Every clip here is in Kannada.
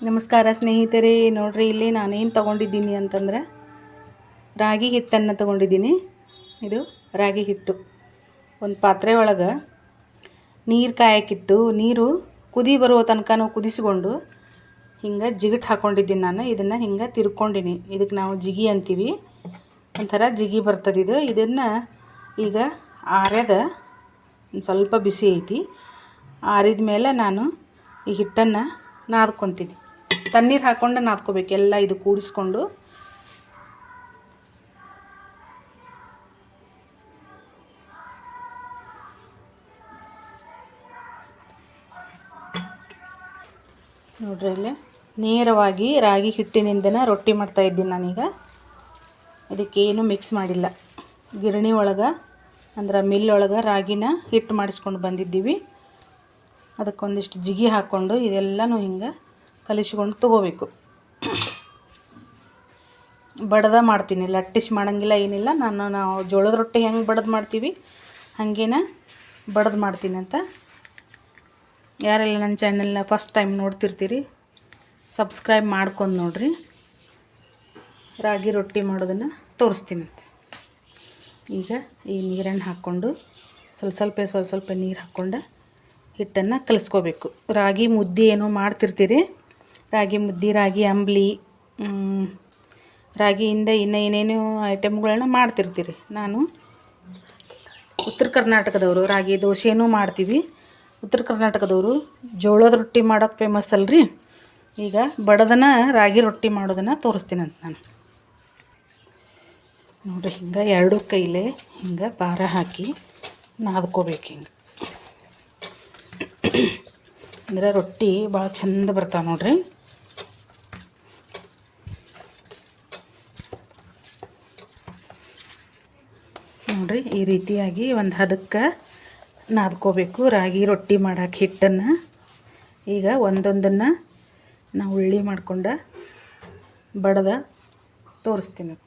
ನಮಸ್ಕಾರ ಸ್ನೇಹಿತರೆ, ನೋಡ್ರಿ ಇಲ್ಲಿ ನಾನೇನು ತೊಗೊಂಡಿದ್ದೀನಿ ಅಂತಂದ್ರೆ ರಾಗಿ ಹಿಟ್ಟನ್ನು ತೊಗೊಂಡಿದ್ದೀನಿ. ಇದು ರಾಗಿ ಹಿಟ್ಟು ಒಂದು ಪಾತ್ರೆ ಒಳಗೆ ನೀರು ಕಾಯಕ್ಕಿಟ್ಟು ನೀರು ಕುದಿ ಬರೋ ತನಕ ಕುದಿಸ್ಕೊಂಡು ಹಿಂಗೆ ಜಿಗಿಟ್ ಹಾಕ್ಕೊಂಡಿದ್ದೀನಿ. ನಾನು ಇದನ್ನು ಹಿಂಗೆ ತಿರ್ಕೊಂಡಿನಿ. ಇದಕ್ಕೆ ನಾವು ಜಿಗಿ ಅಂತೀವಿ. ಒಂಥರ ಜಿಗಿ ಬರ್ತದೆ ಇದು. ಇದನ್ನು ಈಗ ಆರ್ಯದ ಒಂದು ಸ್ವಲ್ಪ ಬಿಸಿ ಐತಿ. ಆರಿದ ಮೇಲೆ ನಾನು ಈ ಹಿಟ್ಟನ್ನು ನಾದ್ಕೊತೀನಿ. ತಣ್ಣೀರು ಹಾಕ್ಕೊಂಡು ನಾದ್ಕೋಬೇಕು ಎಲ್ಲ ಇದು ಕೂಡಿಸ್ಕೊಂಡು. ನೋಡ್ರಿ ಇಲ್ಲಿ ನೇರವಾಗಿ ರಾಗಿ ಹಿಟ್ಟಿನಿಂದನೇ ರೊಟ್ಟಿ ಮಾಡ್ತಾಯಿದ್ದೀನಿ ನಾನೀಗ. ಇದಕ್ಕೇನು ಮಿಕ್ಸ್ ಮಾಡಿಲ್ಲ. ಗಿರಣಿ ಒಳಗೆ ಅಂದ್ರೆ ಮಿಲ್ ಒಳಗೆ ರಾಗಿನ ಹಿಟ್ಟು ಮಾಡಿಸ್ಕೊಂಡು ಬಂದಿದ್ದೀವಿ. ಅದಕ್ಕೊಂದಿಷ್ಟು ಜಿಗಿ ಹಾಕ್ಕೊಂಡು ಇದೆಲ್ಲನೂ ಹಿಂಗೆ ಕಲಿಸ್ಕೊಂಡು ತೊಗೋಬೇಕು. ಬಡ್ದ ಮಾಡ್ತೀನಿ, ಲಟ್ಟಿಸಿ ಮಾಡೋಂಗಿಲ್ಲ, ಏನಿಲ್ಲ. ನಾವು ಜೋಳದ ರೊಟ್ಟಿ ಹೆಂಗೆ ಬಡ್ದು ಮಾಡ್ತೀವಿ ಹಾಗೇನ ಬಡ್ದು ಮಾಡ್ತೀನಿ ಅಂತ. ಯಾರೆಲ್ಲ ನನ್ನ ಚಾನೆಲ್ನ ಫಸ್ಟ್ ಟೈಮ್ ನೋಡ್ತಿರ್ತೀರಿ ಸಬ್ಸ್ಕ್ರೈಬ್ ಮಾಡ್ಕೊಂಡು ನೋಡ್ರಿ. ರಾಗಿ ರೊಟ್ಟಿ ಮಾಡೋದನ್ನು ತೋರಿಸ್ತೀನಂತೆ. ಈಗ ಈ ನೀರನ್ನು ಹಾಕ್ಕೊಂಡು ಸ್ವಲ್ಪ ನೀರು ಹಾಕ್ಕೊಂಡು ಹಿಟ್ಟನ್ನು ಕಲಿಸ್ಕೋಬೇಕು. ರಾಗಿ ಮುದ್ದೆ ಏನೋ ಮಾಡ್ತಿರ್ತೀರಿ, ರಾಗಿ ಮುದ್ದೆ, ರಾಗಿ ಅಂಬ್ಲಿ, ರಾಗಿಯಿಂದ ಇನ್ನೂ ಏನೇನೋ ಐಟಮ್ಗಳನ್ನ ಮಾಡ್ತಿರ್ತೀರಿ. ನಾನು ಉತ್ತರ ಕರ್ನಾಟಕದವರು ರಾಗಿ ದೋಸೆನೂ ಮಾಡ್ತೀವಿ. ಉತ್ತರ ಕರ್ನಾಟಕದವರು ಜೋಳದ ರೊಟ್ಟಿ ಮಾಡೋಕ್ಕೆ ಫೇಮಸ್ ಅಲ್ರಿ. ಈಗ ಬಡದನ ರಾಗಿ ರೊಟ್ಟಿ ಮಾಡೋದನ್ನು ತೋರಿಸ್ತೀನಂತ ನಾನು. ನೋಡಿರಿ, ಹಿಂಗೆ ಎರಡು ಕೈಲೇ ಹಿಂಗೆ ಭಾರ ಹಾಕಿ ನಾದ್ಕೋಬೇಕು. ಹಿಂಗೆ ಅಂದರೆ ರೊಟ್ಟಿ ಭಾಳ ಚಂದ ಬರ್ತಾವೆ ನೋಡ್ರಿ. ನೋಡ್ರಿ, ಈ ರೀತಿಯಾಗಿ ಒಂದು ಹದಕ್ಕೆ ನಾದ್ಕೋಬೇಕು ರಾಗಿ ರೊಟ್ಟಿ ಮಾಡೋಕೆ ಹಿಟ್ಟನ್ನು. ಈಗ ಒಂದೊಂದನ್ನು ನಾವು ಉಳ್ಳಿ ಮಾಡ್ಕೊಂಡು ಬಡ್ದ ತೋರಿಸ್ತೀನಿ.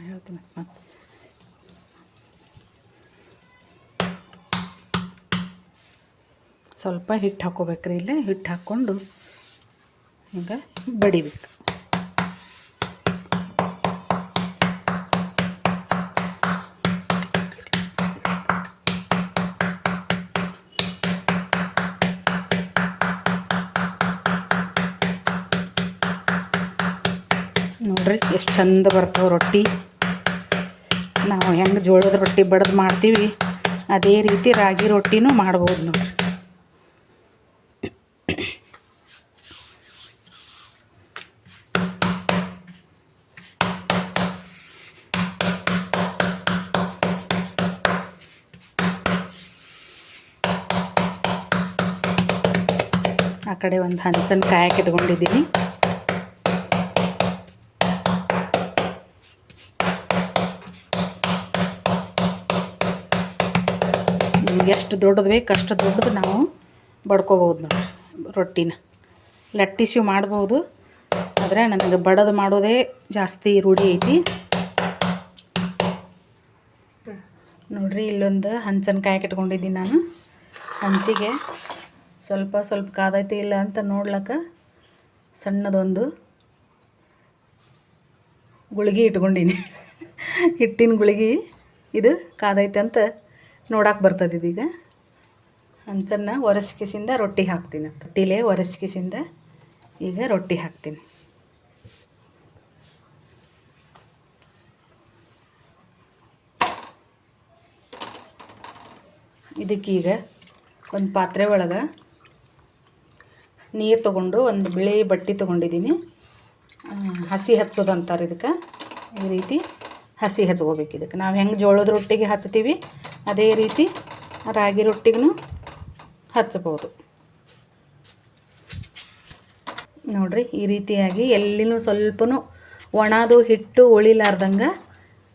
ಹೇಳ್ತೀನಿ ಮತ್ತೆ. ಸ್ವಲ್ಪ ಹಿಟ್ಟು ಹಾಕ್ಕೋಬೇಕ್ರಿ. ಇಲ್ಲೇ ಹಿಟ್ಟು ಹಾಕ್ಕೊಂಡು ಹಿಂಗೆ ಬಡಿಬೇಕು. ನೋಡ್ರಿ ಎಷ್ಟು ಚಂದ ಬರ್ತಾವೆ ರೊಟ್ಟಿ. ನಾವು ಹೆಂಗೆ ಜೋಳದ ರೊಟ್ಟಿ ಬಡ್ದು ಮಾಡ್ತೀವಿ ಅದೇ ರೀತಿ ರಾಗಿ ರೊಟ್ಟಿನೂ ಮಾಡ್ಬೋದು ನೋಡ್ರಿ. ಆ ಕಡೆ ಒಂದು ಹಂಚನ ಕಾಯಕ್ಕೆ ಇಟ್ಕೊಂಡಿದ್ದೀನಿ. ಎಷ್ಟು ದೊಡ್ಡದು ಬೇಕು ಅಷ್ಟು ದೊಡ್ಡದು ನಾವು ಬಡ್ಕೋಬೋದು ನೋಡಿರಿ. ರೊಟ್ಟಿನ ಲಟ್ಟಿಸಿ ಮಾಡ್ಬೋದು, ಆದರೆ ನನಗೆ ಬಡದು ಮಾಡೋದೇ ಜಾಸ್ತಿ ರೂಢಿ ಐತಿ. ನೋಡಿರಿ, ಇಲ್ಲೊಂದು ಹಂಚನ ಕಾಯಕ್ಕೆ ಇಟ್ಕೊಂಡಿದ್ದೀನಿ ನಾನು. ಹಂಚಿಗೆ ಸ್ವಲ್ಪ ಕಾದೈತಿ ಇಲ್ಲ ಅಂತ ನೋಡ್ಲಕ್ಕ ಸಣ್ಣದೊಂದು ಗುಳಿಗೆ ಇಟ್ಕೊಂಡೀನಿ. ಹಿಟ್ಟಿನ ಗುಳಿಗೆ ಇದು ಕಾದೈತೆ ಅಂತ ನೋಡಕ್ಕೆ ಬರ್ತದೆ. ಇದೀಗ ಹಂಚನ್ನು ಒರೆಸ್ಕಿಸಿಂದ ರೊಟ್ಟಿ ಹಾಕ್ತೀನಿ. ರೊಟ್ಟಿಲೇ ಒರೆಸ್ಕಿಸಿಂದ ಈಗ ರೊಟ್ಟಿ ಹಾಕ್ತೀನಿ. ಇದಕ್ಕೀಗ ಒಂದು ಪಾತ್ರೆ ಒಳಗೆ ನೀರು ತೊಗೊಂಡು ಒಂದು ಬಿಳಿ ಬಟ್ಟೆ ತೊಗೊಂಡಿದ್ದೀನಿ. ಹಸಿ ಹಚ್ಚೋದಂತಾರೆ ಇದಕ್ಕೆ. ಈ ರೀತಿ ಹಸಿ ಹಚ್ಕೋಬೇಕು. ಇದಕ್ಕೆ ನಾವು ಹೆಂಗೆ ಜೋಳದ ರೊಟ್ಟಿಗೆ ಹಚ್ತೀವಿ ಅದೇ ರೀತಿ ರಾಗಿ ರೊಟ್ಟಿಗೂ ಹಚ್ಬೋದು. ನೋಡಿರಿ, ಈ ರೀತಿಯಾಗಿ ಎಲ್ಲಿನೂ ಸ್ವಲ್ಪನೂ ಒಣದು ಹಿಟ್ಟು ಉಳಿಲಾರ್ದಂಗೆ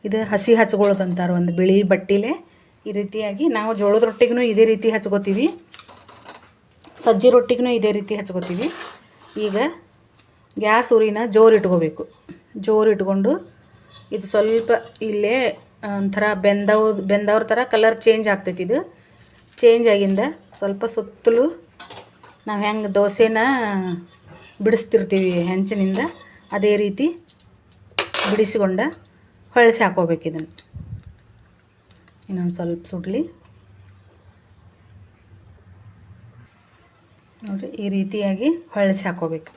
ಇದು ಹಸಿ ಹಚ್ಕೊಳ್ಳೋದಂತಾರೆ. ಒಂದು ಬಿಳಿ ಬಟ್ಟೆಲೆ ಈ ರೀತಿಯಾಗಿ ನಾವು ಜೋಳದ ರೊಟ್ಟಿಗೂ ಇದೇ ರೀತಿ ಹಚ್ಕೋತೀವಿ, ಸಜ್ಜಿ ರೊಟ್ಟಿಗೂ ಇದೇ ರೀತಿ ಹಚ್ಕೋತೀವಿ. ಈಗ ಗ್ಯಾಸ್ ಉರಿನ ಜೋರು ಇಟ್ಕೋಬೇಕು. ಜೋರು ಇಟ್ಕೊಂಡು ಇದು ಸ್ವಲ್ಪ ಇಲ್ಲೇ ಒಂಥರ ಬೆಂದವ್ರ ಥರ ಕಲರ್ ಚೇಂಜ್ ಆಗ್ತೈತಿ. ಇದು ಚೇಂಜ್ ಆಗಿಂದ ಸ್ವಲ್ಪ ಸುತ್ತಲೂ ನಾವು ಹೆಂಗೆ ದೋಸೆನ ಬಿಡಿಸ್ತಿರ್ತೀವಿ ಹೆಂಚಿನಿಂದ, ಅದೇ ರೀತಿ ಬಿಡಿಸ್ಕೊಂಡ ಹೊಳ್ಸಿ ಹಾಕೋಬೇಕು. ಇದನ್ನು ಇನ್ನೊಂದು ಸ್ವಲ್ಪ ಸುಡಲಿ ನೋಡಿರಿ. ಈ ರೀತಿಯಾಗಿ ಹೊಳ್ಸಿ ಹಾಕೋಬೇಕು.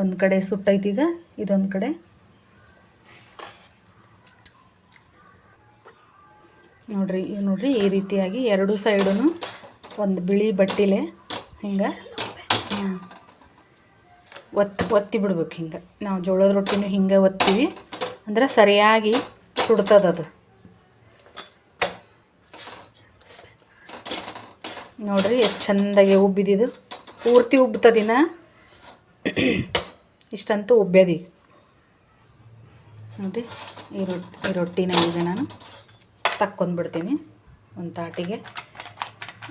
ಒಂದು ಕಡೆ ಸುಟ್ಟೈತೀಗ, ಇದೊಂದು ಕಡೆ ನೋಡ್ರಿ ಈ ರೀತಿಯಾಗಿ ಎರಡು ಸೈಡೂ ಒಂದು ಬಿಳಿ ಬಟ್ಟಿಲೆ ಹಿಂಗೆ ಒತ್ತಿ ಬಿಡ್ಬೇಕು. ಹಿಂಗೆ ನಾವು ಜೋಳದ ರೊಟ್ಟಿನೂ ಹಿಂಗೆ ಒತ್ತೀವಿ ಅಂದ್ರೆ ಸರಿಯಾಗಿ ಸುಡ್ತದದು. ನೋಡ್ರಿ ಎಷ್ಟು ಚೆಂದಾಗಿ ಉಬ್ಬಿದ್ದು, ಪೂರ್ತಿ ಉಬ್ತದಿನ ಇಷ್ಟಂತೂ ಉಬ್ಬ್ಯದಿ. ನೋಡಿರಿ ಈ ರೊಟ್ಟಿನ ಈಗ ನಾನು ತಕ್ಕೊಂಡ್ಬಿಡ್ತೀನಿ ಒಂದು ತಾಟಿಗೆ.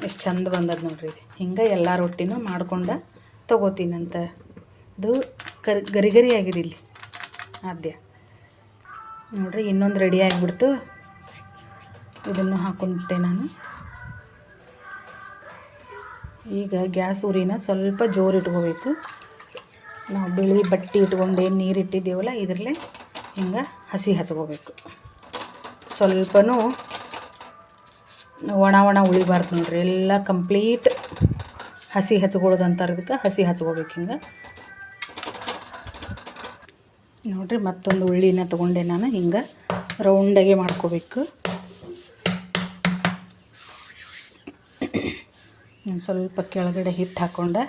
ಎಷ್ಟು ಚಂದ ಬಂದದ್ದು ನೋಡ್ರಿ. ಇದು ಹಿಂಗೆ ಎಲ್ಲ ರೊಟ್ಟಿನೂ ಮಾಡ್ಕೊಂಡು ತೊಗೋತೀನಂತ. ಇದು ಗರಿ ಗರಿ ಆಗಿದೆ ಇಲ್ಲಿ ಆದ್ಯ. ನೋಡ್ರಿ ಇನ್ನೊಂದು ರೆಡಿ ಆಗಿಬಿಡ್ತು. ಇದನ್ನು ಹಾಕೊಂಡ್ಬಿಟ್ಟೆ ನಾನು. ಈಗ ಗ್ಯಾಸ್ ಉರಿನ ಸ್ವಲ್ಪ ಜೋರು ಇಟ್ಕೋಬೇಕು. ನಾವು ಬಿಳಿ ಬಟ್ಟೆ ಇಟ್ಕೊಂಡು ಏನು ನೀರು ಇಟ್ಟಿದ್ದೀವಲ್ಲ, ಇದರಲ್ಲೇ ಹಿಂಗೆ ಹಸಿ ಹಚ್ಕೋಬೇಕು. ಸ್ವಲ್ಪನೂ ಒಣ ಉಳಿಬಾರ್ದು ನೋಡ್ರಿ. ಎಲ್ಲ ಕಂಪ್ಲೀಟ್ ಹಸಿ ಹಚ್ಕೊಳ್ಳೋದು ಅಂತಾರೆ ಇದಕ್ಕೆ. ಹಸಿ ಹಚ್ಕೋಬೇಕು ಹಿಂಗೆ ನೋಡ್ರಿ. ಮತ್ತೊಂದು ಉಳ್ಳಿನ ತೊಗೊಂಡೆ ನಾನು. ಹಿಂಗೆ ರೌಂಡಾಗೆ ಮಾಡ್ಕೋಬೇಕು. ಸ್ವಲ್ಪ ಕೆಳಗಡೆ ಹಿಟ್ಟು ಹಾಕ್ಕೊಂಡೆ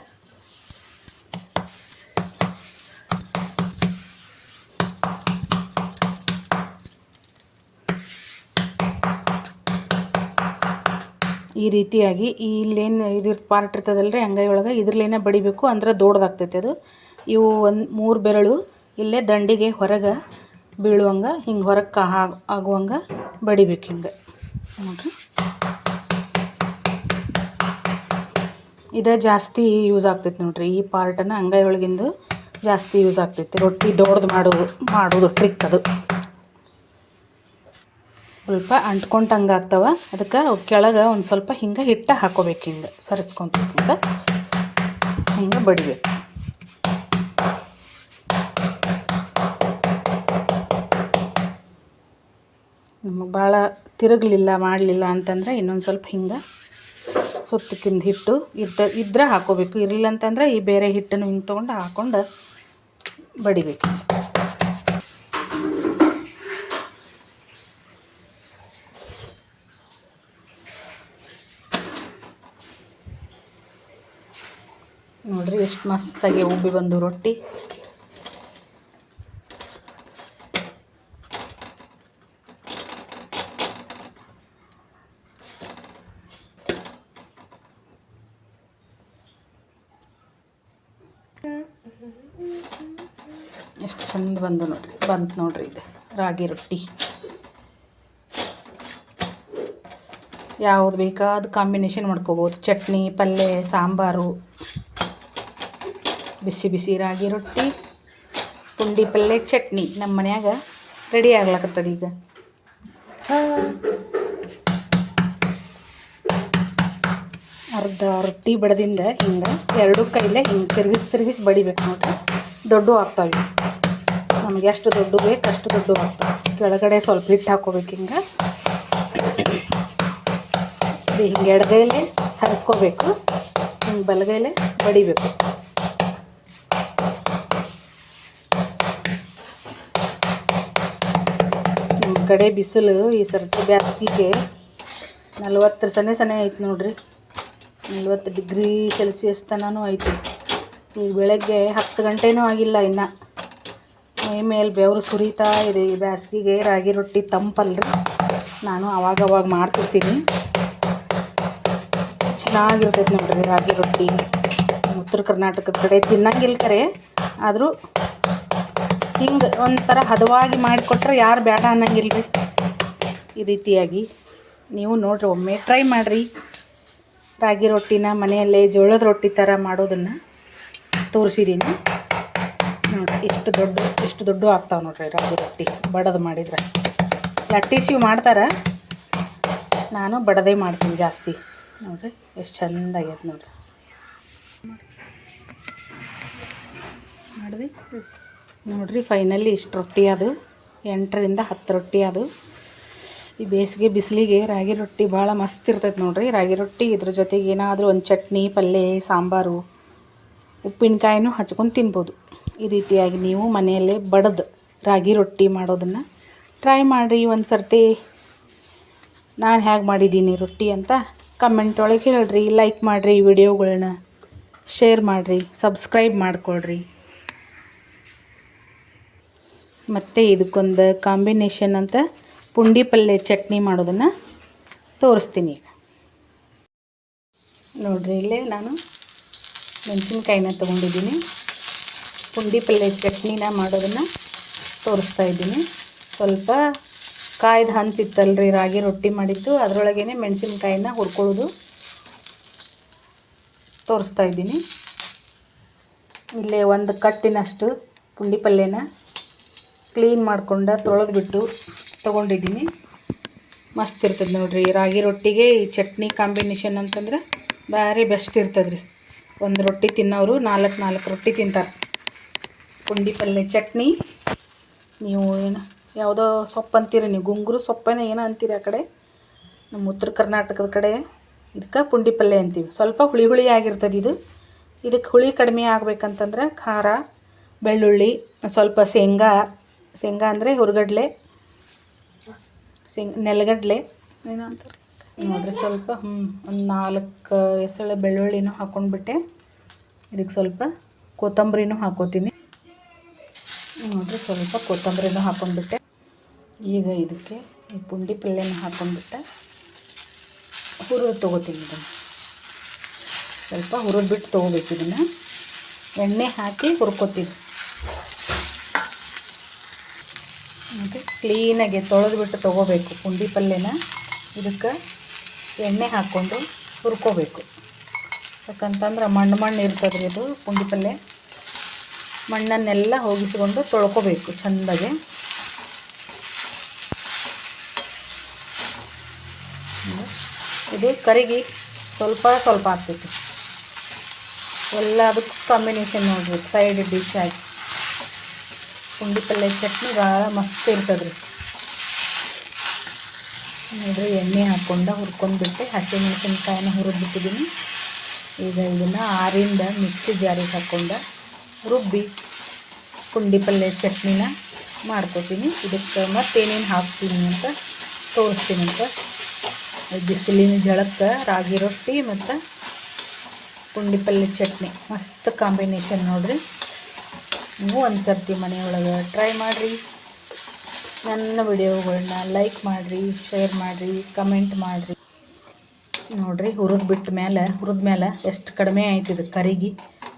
ಈ ರೀತಿಯಾಗಿ ಇಲ್ಲೇನು ಇದ್ರ ಪಾರ್ಟ್ ಇರ್ತದಲ್ರಿ ಅಂಗೈ ಒಳಗೆ, ಇದ್ರಲ್ಲೇನೆ ಬಡಿಬೇಕು ಅಂದ್ರೆ ದೊಡ್ಡದಾಗ್ತೈತೆ ಅದು. ಇವು ಒಂದು 3 ಬೆರಳು ಇಲ್ಲೇ ದಂಡಿಗೆ ಹೊರಗೆ ಬೀಳುವಂಗೆ, ಹಿಂಗೆ ಹೊರಗೆ ಆಗುವಂಗೆ ಬಡಿಬೇಕು. ಹಿಂಗೆ ನೋಡ್ರಿ. ಇದು ಜಾಸ್ತಿ ಯೂಸ್ ಆಗ್ತೈತೆ ನೋಡ್ರಿ. ಈ ಪಾರ್ಟನ್ನು ಅಂಗೈ ಒಳಗಿಂದು ಜಾಸ್ತಿ ಯೂಸ್ ಆಗ್ತೈತೆ. ರೊಟ್ಟಿ ದೊಡ್ಡದು ಮಾಡೋದು ಟ್ರಿಕ್ ಅದು. ಸ್ವಲ್ಪ ಅಂಟ್ಕೊಂಡಂಗೆ ಆಗ್ತವ. ಅದಕ್ಕೆ ಕೆಳಗೆ ಒಂದು ಸ್ವಲ್ಪ ಹಿಂಗೆ ಹಿಟ್ಟು ಹಾಕೋಬೇಕು. ಹಿಂಗೆ ಸರಿಸ್ಕೊಬೇಕು. ಹಿಂಗೆ ಬಡಿಬೇಕು. ನಮಗೆ ಭಾಳ ತಿರುಗಲಿಲ್ಲ ಮಾಡಲಿಲ್ಲ ಅಂತಂದ್ರೆ ಇನ್ನೊಂದು ಸ್ವಲ್ಪ ಹಿಂಗೆ ಸುತ್ತಕ್ಕಿಂದ ಹಿಟ್ಟು ಇದ್ರೆ ಹಾಕೋಬೇಕು. ಇರಲಿಲ್ಲ ಅಂತಂದ್ರೆ ಈ ಬೇರೆ ಹಿಟ್ಟನ್ನು ಹಿಂಗೆ ತೊಗೊಂಡು ಹಾಕ್ಕೊಂಡು ಬಡಿಬೇಕು. ನೋಡ್ರಿ ಎಷ್ಟು ಮಸ್ತಾಗಿ ಉಬ್ಬಿ ಬಂದು ರೊಟ್ಟಿ. ಎಷ್ಟು ಚಂದ ಬಂತು ನೋಡ್ರಿ. ಇದು ರಾಗಿ ರೊಟ್ಟಿ ಯಾವುದು ಬೇಕಾದ ಕಾಂಬಿನೇಷನ್ ಮಾಡ್ಕೋಬೋದು. ಚಟ್ನಿ, ಪಲ್ಯ, ಸಾಂಬಾರು, ಬಿಸಿ ಬಿಸಿ ರಾಗಿ ರೊಟ್ಟಿ, ಪುಂಡಿ ಪಲ್ಯ, ಚಟ್ನಿ ನಮ್ಮ ಮನ್ಯಾಗ ರೆಡಿ ಆಗ್ಲಕತ್ತದ. ಈಗ ಅರ್ಧ ರೊಟ್ಟಿ ಬಡದಿಂದ ಹಿಂಗೆ ಎರಡು ಕೈಲೇ ಹಿಂಗೆ ತಿರುಗಿಸಿ ಬಡಿಬೇಕು ನೋಡ್ರಿ. ದೊಡ್ಡ ಆಗ್ತಾವೆ. ನಮ್ಗೆ ಎಷ್ಟು ದೊಡ್ಡ ಬೇಕು ಅಷ್ಟು ದೊಡ್ಡ ಆಗ್ತಾವೆ. ಕೆಳಗಡೆ ಸ್ವಲ್ಪ ಹಿಟ್ಟು ಹಾಕ್ಕೋಬೇಕು. ಹಿಂಗೆ ಹಿಂಗೆ ಎಡಗೈಲೇ ಸರಿಸ್ಕೋಬೇಕು, ಹಿಂಗೆ ಬಲಗೈಲೇ ಬಡಿಬೇಕು. ನಮ್ಮ ಕಡೆ ಬಿಸಿಲು ಈ ಸರ್ತಿ ಬ್ಯಾಸ್ಗಿಗೆ 40 ಸನೆ ಐತೆ ನೋಡ್ರಿ. 40 ಡಿಗ್ರಿ ಸೆಲ್ಸಿಯಸ್ ತನೂ ಐತಿ. ಈಗ ಬೆಳಗ್ಗೆ 10 ಗಂಟೆನೂ ಆಗಿಲ್ಲ ಇನ್ನು. ಮೈ ಮೇಲೆ ಬೆವರು ಸುರಿತಾ ಇದೆ. ಈ ಬ್ಯಾಸ್ಗಿಗೆ ರಾಗಿ ರೊಟ್ಟಿ ತಂಪಲ್ರಿ. ನಾನು ಅವಾಗ ಮಾಡ್ತಿರ್ತೀನಿ. ಚೆನ್ನಾಗಿರ್ತೈತೆ ನೋಡ್ರಿ ರಾಗಿ ರೊಟ್ಟಿ. ಉತ್ತರ ಕರ್ನಾಟಕದ ಕಡೆ ತಿನ್ನಂಗಿಲ್ಲ ಕರೆ, ಆದರೂ ಹಿಂಗೆ ಒಂಥರ ಹದವಾಗಿ ಮಾಡಿಕೊಟ್ರೆ ಯಾರು ಬೇಡ ಅನ್ನಂಗಿಲ್ಲ ರೀ. ಈ ರೀತಿಯಾಗಿ ನೀವು ನೋಡ್ರಿ, ಒಮ್ಮೆ ಟ್ರೈ ಮಾಡಿರಿ. ರಾಗಿ ರೊಟ್ಟಿನ ಮನೆಯಲ್ಲೇ ಜೋಳದ ರೊಟ್ಟಿ ಥರ ಮಾಡೋದನ್ನು ತೋರಿಸಿದ್ದೀನಿ ನೋಡಿರಿ. ಇಷ್ಟು ದೊಡ್ಡ ಆಗ್ತಾವೆ ನೋಡಿರಿ ರಾಗಿ ರೊಟ್ಟಿ ಬಡದು ಮಾಡಿದ್ರೆ. ಲಟ್ಟಿಸಿವು ಮಾಡ್ತಾರೆ, ನಾನು ಬಡದೇ ಮಾಡ್ತೀನಿ ಜಾಸ್ತಿ. ನೋಡಿರಿ ಎಷ್ಟು ಚೆಂದಾಗೈತೆ ನೋಡಿರಿ. ಮಾಡಿದೆ ನೋಡಿರಿ. ಫೈನಲಿ ಇಷ್ಟು ರೊಟ್ಟಿ ಅದು 8ರಿಂದ 10 ರೊಟ್ಟಿ ಅದು. ಈ ಬೇಸಿಗೆ ಬಿಸಿಲಿಗೆ ರಾಗಿ ರೊಟ್ಟಿ ಭಾಳ ಮಸ್ತ್ ಇರ್ತೈತೆ ನೋಡಿರಿ. ರಾಗಿ ರೊಟ್ಟಿ ಇದ್ರ ಜೊತೆಗೆ ಏನಾದರೂ ಒಂದು ಚಟ್ನಿ, ಪಲ್ಯ, ಸಾಂಬಾರು, ಉಪ್ಪಿನಕಾಯಿನೂ ಹಚ್ಕೊಂಡು ತಿನ್ಬೋದು. ಈ ರೀತಿಯಾಗಿ ನೀವು ಮನೆಯಲ್ಲೇ ಬಡದು ರಾಗಿ ರೊಟ್ಟಿ ಮಾಡೋದನ್ನು ಟ್ರೈ ಮಾಡಿರಿ ಒಂದು ಸರ್ತಿ. ನಾನು ಹೇಗೆ ಮಾಡಿದ್ದೀನಿ ರೊಟ್ಟಿ ಅಂತ ಕಮೆಂಟ್ ಒಳಗೆ ಹೇಳ್ರಿ. ಲೈಕ್ ಮಾಡಿರಿ, ವಿಡಿಯೋಗಳನ್ನ ಶೇರ್ ಮಾಡಿರಿ, ಸಬ್ಸ್ಕ್ರೈಬ್ ಮಾಡಿಕೊಳ್ರಿ. ಮತ್ತು ಇದಕ್ಕೊಂದು ಕಾಂಬಿನೇಷನ್ ಅಂತ ಪುಂಡಿ ಪಲ್ಯ ಚಟ್ನಿ ಮಾಡೋದನ್ನು ತೋರಿಸ್ತೀನಿ ಈಗ ನೋಡಿರಿ. ಇಲ್ಲೇ ನಾನು ಮೆಣಸಿನ್ಕಾಯಿನ ತೊಗೊಂಡಿದ್ದೀನಿ. ಪುಂಡಿ ಪಲ್ಯ ಚಟ್ನಿನ ಮಾಡೋದನ್ನು ತೋರಿಸ್ತಾ ಇದ್ದೀನಿ. ಸ್ವಲ್ಪ ಕಾಯ್ದು ಹಂಚಿತ್ತಲ್ರಿ ರಾಗಿ ರೊಟ್ಟಿ ಮಾಡಿದ್ದು, ಅದರೊಳಗೇ ಮೆಣಸಿನ್ಕಾಯಿನ ಹುರ್ಕೊಳ್ಳೋದು ತೋರಿಸ್ತಾ ಇದ್ದೀನಿ. ಇಲ್ಲೇ ಒಂದು ಕಟ್ಟಿನಷ್ಟು ಪುಂಡಿ ಪಲ್ಯನ ಕ್ಲೀನ್ ಮಾಡ್ಕೊಂಡು ತೊಳೆದ್ಬಿಟ್ಟು ತೊಗೊಂಡಿದ್ದೀನಿ. ಮಸ್ತ್ ಇರ್ತದೆ ನೋಡಿರಿ. ರಾಗಿ ರೊಟ್ಟಿಗೆ ಈ ಚಟ್ನಿ ಕಾಂಬಿನೇಷನ್ ಅಂತಂದ್ರೆ ಭಾರಿ ಬೆಸ್ಟ್ ಇರ್ತದೆ ರೀ. ಒಂದು ರೊಟ್ಟಿ ತಿನ್ನೋರು 4 ರೊಟ್ಟಿ ತಿಂತಾರೆ. ಪುಂಡಿ ಪಲ್ಯ ಚಟ್ನಿ. ನೀವು ಏನು ಯಾವುದೋ ಸೊಪ್ಪು ಅಂತೀರಿ ನೀವು, ಗುಂಗುರು ಸೊಪ್ಪೇನೋ ಏನೋ ಅಂತೀರಿ ಆ ಕಡೆ. ನಮ್ಮ ಉತ್ತರ ಕರ್ನಾಟಕದ ಕಡೆ ಇದಕ್ಕೆ ಪುಂಡಿ ಪಲ್ಯ ಅಂತೀವಿ. ಸ್ವಲ್ಪ ಹುಳಿ ಆಗಿರ್ತದೆ ಇದು. ಇದಕ್ಕೆ ಹುಳಿ ಕಡಿಮೆ ಆಗಬೇಕಂತಂದ್ರೆ ಖಾರ, ಬೆಳ್ಳುಳ್ಳಿ, ಸ್ವಲ್ಪ ಶೇಂಗಾ ಅಂದರೆ ಹುರ್ಗಡ್ಲೆ, ನೆಲಗಡಲೆ ಏನೋ ಅಂತಾರೆ ನೋಡಿರಿ. ಸ್ವಲ್ಪ ಒಂದು 4 ಎಸಳು ಬೆಳ್ಳುಳ್ಳಿನೂ ಹಾಕ್ಕೊಂಡ್ಬಿಟ್ಟೆ. ಇದಕ್ಕೆ ಸ್ವಲ್ಪ ಕೊತ್ತಂಬರಿನೂ ಹಾಕ್ಕೋತೀನಿ ನೋಡಿರಿ. ಸ್ವಲ್ಪ ಕೊತ್ತಂಬರಿನೂ ಹಾಕ್ಕೊಂಡ್ಬಿಟ್ಟೆ. ಈಗ ಇದಕ್ಕೆ ಈ ಪುಂಡಿ ಪಲ್ಯನ ಹಾಕ್ಕೊಂಡ್ಬಿಟ್ಟೆ ಹುರಿದು ತೊಗೋತೀನಿ. ಇದನ್ನು ಸ್ವಲ್ಪ ಹುರಿದ್ಬಿಟ್ಟು ತೊಗೋಬೇಕು. ಇದನ್ನು ಎಣ್ಣೆ ಹಾಕಿ ಹುರ್ಕೋತೀನಿ. ಮತ್ತು ಕ್ಲೀನಾಗಿ ತೊಳೆದ್ಬಿಟ್ಟು ತೊಗೋಬೇಕು ಪುಂಡಿ ಪಲ್ಯನ. ಇದಕ್ಕೆ ಎಣ್ಣೆ ಹಾಕ್ಕೊಂಡು ಹುರ್ಕೋಬೇಕು. ಯಾಕಂತಂದ್ರೆ ಮಣ್ಣು ಇರ್ತದೆ ರೀ ಅದು ಪುಂಡಿ ಪಲ್ಯ. ಮಣ್ಣನ್ನೆಲ್ಲ ಹೋಗಿಸ್ಕೊಂಡು ತೊಳ್ಕೊಬೇಕು ಚೆಂದಾಗೆ. ಇದು ಕರಿಗಿ ಸ್ವಲ್ಪ ಆಗ್ತೈತಿ. ಎಲ್ಲ ಅದಕ್ಕೆ ಕಾಂಬಿನೇಷನ್ ನೋಡ್ಬೇಕು. ಸೈಡ್ ಡಿಶ್ ಆಗಿ ಪುಂಡಿ ಪಲ್ಯ ಚಟ್ನಿ ಭಾಳ ಮಸ್ತ್ ಇರ್ತದೆ ರೀ. ನೋಡಿರಿ, ಎಣ್ಣೆ ಹಾಕ್ಕೊಂಡು ಹುರ್ಕೊಂಡ್ಬಿಟ್ಟು ಹಸಿಮೆಣಸಿನ್ಕಾಯಿನ ಹುರಿದ್ಬಿಟ್ಟಿದ್ದೀನಿ. ಈಗ ಇದನ್ನು ಆರಿಂದ ಮಿಕ್ಸಿ ಜಾರಿಗೆ ಹಾಕ್ಕೊಂಡು ರುಬ್ಬಿ ಪುಂಡಿ ಪಲ್ಯ ಚಟ್ನಿನ ಮಾಡ್ಕೊತೀನಿ. ಇದಕ್ಕೆ ಮತ್ತೇನೇನು ಹಾಕ್ತೀನಿ ಅಂತ ತೋರಿಸ್ತೀನಿ ಅಂತ. ಬಿಸಿಲಿನ ಜಳಕ್ಕೆ ರಾಗಿ ರೊಟ್ಟಿ ಮತ್ತು ಪುಂಡಿ ಪಲ್ಯ ಚಟ್ನಿ ಮಸ್ತ್ ಕಾಂಬಿನೇಷನ್ ನೋಡಿರಿ. ನೀವು ಒಂದು ಸರ್ತಿ ಮನೆಯೊಳಗೆ ಟ್ರೈ ಮಾಡಿರಿ. ನನ್ನ ವಿಡಿಯೋಗಳನ್ನ ಲೈಕ್ ಮಾಡಿರಿ, ಶೇರ್ ಮಾಡಿರಿ, ಕಮೆಂಟ್ ಮಾಡಿರಿ. ನೋಡಿರಿ, ಹುರಿದ ಮೇಲೆ ಎಷ್ಟು ಕಡಿಮೆ ಆಯ್ತು. ಇದು ಕರಿಗಿ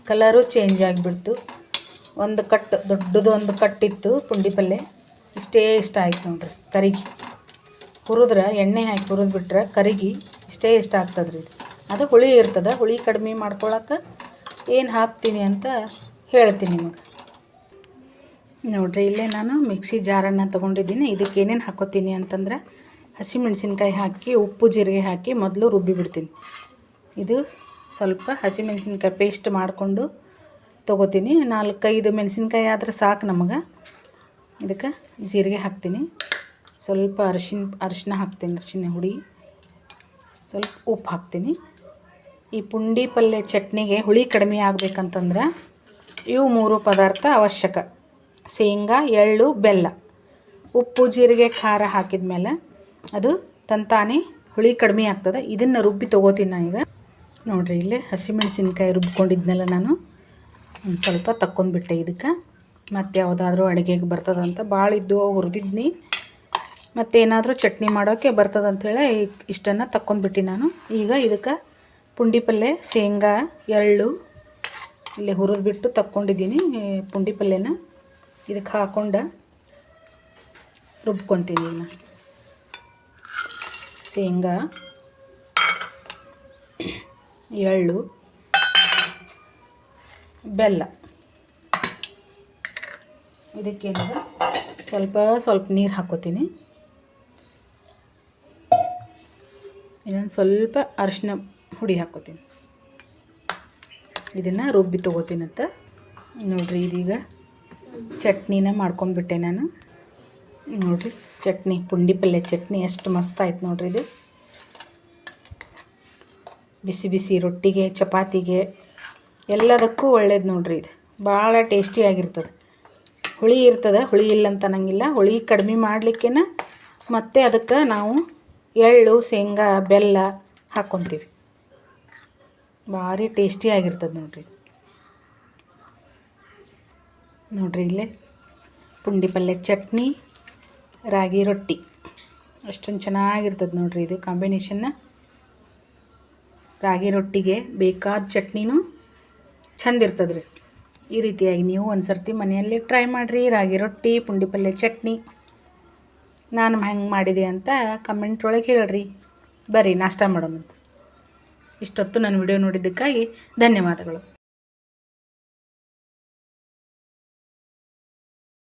ಕಲರು ಚೇಂಜ್ ಆಗಿಬಿಡ್ತು. ಒಂದು ಕಟ್ಟು ದೊಡ್ಡದು ಒಂದು ಕಟ್ಟಿತ್ತು ಪುಂಡಿ ಪಲ್ಯ. ಇಷ್ಟ ಆಯ್ತು ನೋಡಿರಿ. ಕರಿಗಿ ಹುರಿದ್ರೆ ಎಣ್ಣೆ ಹಾಕಿ ಹುರಿದ್ಬಿಟ್ರೆ ಕರಿಗಿ ಇಷ್ಟ ಆಗ್ತದೆ ರೀ. ಅದು ಹುಳಿ ಇರ್ತದೆ. ಹುಳಿ ಕಡಿಮೆ ಮಾಡ್ಕೊಳಕ್ಕೆ ಏನು ಹಾಕ್ತೀನಿ ಅಂತ ಹೇಳ್ತೀನಿ ನಿಮಗೆ. ನೋಡಿರಿ, ಇಲ್ಲೇ ನಾನು ಮಿಕ್ಸಿ ಜಾರನ್ನು ತೊಗೊಂಡಿದ್ದೀನಿ. ಇದಕ್ಕೆ ಏನೇನು ಹಾಕ್ಕೋತೀನಿ ಅಂತಂದ್ರೆ ಹಸಿಮೆಣಸಿನ್ಕಾಯಿ ಹಾಕಿ, ಉಪ್ಪು, ಜೀರಿಗೆ ಹಾಕಿ ಮೊದಲು ರುಬ್ಬಿ ಬಿಡ್ತೀನಿ. ಇದು ಸ್ವಲ್ಪ ಹಸಿಮೆಣಸಿನ್ಕಾಯಿ ಪೇಸ್ಟ್ ಮಾಡಿಕೊಂಡು ತೊಗೋತೀನಿ. 4-5 ಮೆಣಸಿನ್ಕಾಯಿ ಆದರೆ ಸಾಕು ನಮಗೆ. ಇದಕ್ಕೆ ಜೀರಿಗೆ ಹಾಕ್ತೀನಿ, ಸ್ವಲ್ಪ ಅರಿಶಿನ ಹಾಕ್ತೀನಿ, ಅರಿಶಿನ ಹುಡಿ, ಸ್ವಲ್ಪ ಉಪ್ಪು ಹಾಕ್ತೀನಿ. ಈ ಪುಂಡಿ ಪಲ್ಯ ಚಟ್ನಿಗೆ ಹುಳಿ ಕಡಿಮೆ ಆಗಬೇಕಂತಂದ್ರೆ ಇವು 3 ಪದಾರ್ಥ ಅವಶ್ಯಕ: ಶೇಂಗಾ, ಎಳ್ಳು, ಬೆಲ್ಲ. ಉಪ್ಪು, ಜೀರಿಗೆ, ಖಾರ ಹಾಕಿದ ಮೇಲೆ ಅದು ತಂತಾನೆ ಹುಳಿ ಕಡಿಮೆ ಆಗ್ತದೆ. ಇದನ್ನು ರುಬ್ಬಿ ತೊಗೋತೀನಿ ನಾನು ಈಗ. ನೋಡಿರಿ, ಇಲ್ಲೇ ಹಸಿಮೆಣಸಿನ್ಕಾಯಿ ರುಬ್ಕೊಂಡಿದ್ನೆಲ್ಲ ನಾನು ಒಂದು ಸ್ವಲ್ಪ ತಕ್ಕೊಂಡ್ಬಿಟ್ಟೆ. ಇದಕ್ಕೆ ಮತ್ತು ಯಾವುದಾದ್ರೂ ಅಡುಗೆಗೆ ಬರ್ತದಂತ ಭಾಳ ಇದ್ದು ಹುರಿದಿದ್ನಿ, ಮತ್ತೇನಾದರೂ ಚಟ್ನಿ ಮಾಡೋಕ್ಕೆ ಬರ್ತದಂಥೇಳಿ ಇಷ್ಟನ್ನು ತಕ್ಕೊಂಡ್ಬಿಟ್ಟು ನಾನು. ಈಗ ಇದಕ್ಕೆ ಪುಂಡಿ ಪಲ್ಯ, ಶೇಂಗಾ, ಎಳ್ಳು ಇಲ್ಲಿ ಹುರಿದ್ಬಿಟ್ಟು ತಕ್ಕೊಂಡಿದ್ದೀನಿ. ಪುಂಡಿ ಪಲ್ಯನ ಇದಕ್ಕೆ ಹಾಕ್ಕೊಂಡು ರುಬ್ಕೊತೀನಿ. ಈಗ ಶೇಂಗಾ, ಎಳ್ಳು, ಬೆಲ್ಲ. ಇದಕ್ಕೇನದ ಸ್ವಲ್ಪ ನೀರು ಹಾಕ್ಕೋತೀನಿ. ಇನ್ನೊಂದು ಸ್ವಲ್ಪ ಅರಿಶಿನ ಹುಡಿ ಹಾಕ್ಕೋತೀನಿ. ಇದನ್ನು ರುಬ್ಬಿ ತೊಗೋತೀನಂತ. ನೋಡಿರಿ, ಇದೀಗ ಚಟ್ನಿನ ಮಾಡ್ಕೊಂಡ್ಬಿಟ್ಟೆ ನಾನು. ನೋಡಿರಿ, ಚಟ್ನಿ, ಪುಂಡಿ ಪಲ್ಯ ಚಟ್ನಿ ಎಷ್ಟು ಮಸ್ತ್ ಆಯ್ತು ನೋಡಿರಿ. ಇದು ಬಿಸಿ ಬಿಸಿ ರೊಟ್ಟಿಗೆ, ಚಪಾತಿಗೆ ಎಲ್ಲದಕ್ಕೂ ಒಳ್ಳೇದು ನೋಡಿರಿ. ಇದು ಭಾಳ ಟೇಸ್ಟಿಯಾಗಿರ್ತದೆ. ಹುಳಿ ಇರ್ತದೆ, ಹುಳಿ ಇಲ್ಲ ಅಂತ ಅನ್ನಂಗಿಲ್ಲ. ಹುಳಿ ಕಡಿಮೆ ಮಾಡಲಿಕ್ಕೇನ ಮತ್ತು ಅದಕ್ಕೆ ನಾವು ಎಳ್ಳು, ಶೇಂಗಾ, ಬೆಲ್ಲ ಹಾಕ್ಕೊತೀವಿ. ಭಾರಿ ಟೇಸ್ಟಿಯಾಗಿರ್ತದೆ ನೋಡಿರಿ. ನೋಡಿರಿ, ಇಲ್ಲೇ ಪುಂಡಿ ಪಲ್ಯ ಚಟ್ನಿ, ರಾಗಿ ರೊಟ್ಟಿ ಅಷ್ಟೊಂದು ಚೆನ್ನಾಗಿರ್ತದೆ ನೋಡಿರಿ. ಇದು ಕಾಂಬಿನೇಷನ್ನ ರಾಗಿ ರೊಟ್ಟಿಗೆ ಬೇಕಾದ ಚಟ್ನಿನೂ ಚಂದ ಇರ್ತದೆ ರೀ. ಈ ರೀತಿಯಾಗಿ ನೀವು ಒಂದು ಸರ್ತಿ ಮನೆಯಲ್ಲಿ ಟ್ರೈ ಮಾಡಿರಿ. ರಾಗಿ ರೊಟ್ಟಿ, ಪುಂಡಿ ಪಲ್ಯ ಚಟ್ನಿ ನಾನು ಹೆಂಗೆ ಮಾಡಿದೆ ಅಂತ ಕಮೆಂಟ್ ಒಳಗೆ ಹೇಳ್ರಿ. ಬರ್ರಿ ನಾಷ್ಟ ಮಾಡೋಣಂತ. ಇಷ್ಟೊತ್ತು ನನ್ನ ವಿಡಿಯೋ ನೋಡಿದ್ದಕ್ಕಾಗಿ ಧನ್ಯವಾದಗಳು.